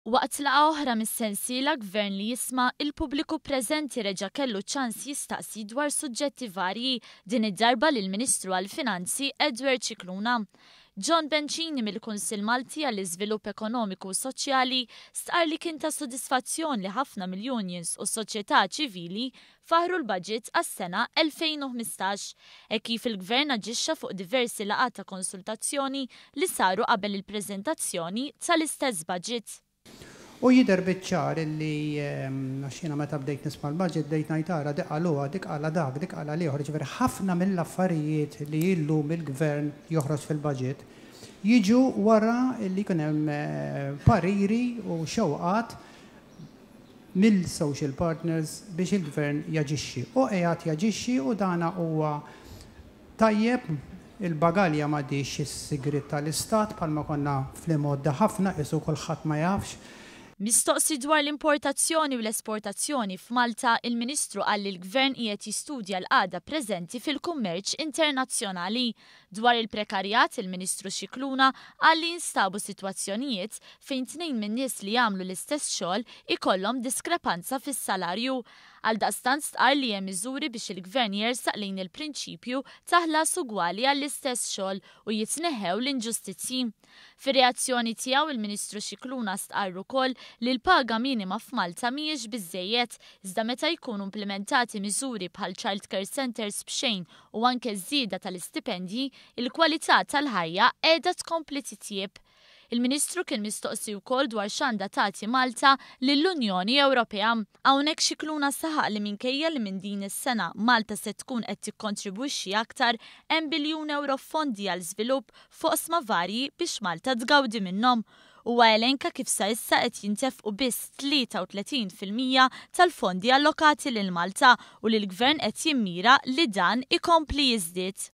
Waqt laqa oħra mis-sensiela gvern li jisma' il-pubbliku preżenti reġa' kellu ċans jistaqsi dwar suġġetti varji din id-darba lill-Ministru għall-Finanzi Edward Scicluna. John Bencini mill-Kunsill Malti għall-Iżvilupp Ekonomiku u Soċjali stqar li kien ta' sodisfazzjon li ħafna mill-unions u s-soċjetà ċivili faħru l-budget għas-sena 2015 kif il-Gvern aġixxa fuq diversi laqgħat ta' konsultazzjoni li saru qabel il-preżentazzjoni tal-istess budget. U jider biċċar li għaxina meta bdejt nisma' l-budget bdejt ngħidara dik għaluha, dik għala dak, dik għala liħor, ġifieri ħafna mill-affarijiet li illum il-Gvern joħroġ fil-budget jiġu wara li kien hemm pariri u xewqat mill-social partners biex il-Gvern jaġixxi. U qiegħed jaġixxi u dana huwa tajjeb il-bagalja m'għadix is-sigriet tal-Istat bħalma konna fl-imodda ħafna qisu kulħadd ma jafx. Mistoqsi dwar l-importazzjoni u l-esportazzjoni f'Malta, il-Ministru qal li l-Gvern qiegħed jistudja l-qagħda preżenti fil-kummerċ internazzjonali. Dwar il-prekarjat, il-Ministru Scicluna qal li jinstabu sitwazzjonijiet fejn tnejn min-nies li jagħmlu l-istess xogħol ikollhom diskrepanza fis-salarju. Għaldaqstant stqar li hemm miżuri biex il-Gvern jersaq lejn il-prinċipju ta' ħlas ugwali għall-istess xogħol u jitneħħew l-inġustizzji. Fir-reazzjoni tiegħu il-Ministru Scicluna stqar ukoll li l-paga minima f'Malta mhijiex biżżejjed iżda meta jkunu implementati miżuri bħal child care centers b'xejn u anke żieda tal-istipendji, il-kwalità tal-ħajja qiegħda tkompli titjieb. Il-Ministru kien mistoqsi wkoll dwar x'għandha tagħti Malta lill-Unjoni Ewropea. Hawnhekk Scicluna saħaq li minkejja li minn din is-sena Malta se tkun qed tikkontribwixxi aktar hemm biljun euro fondi għal żvilupp fuq osma varji biex Malta tgawdi minnhom. Huwa elenka kif sa issa qed jintefqu biss 33% tal-fondi allokati lil Malta u li l-Gvern qed jimmira li dan ikompli jiżdied.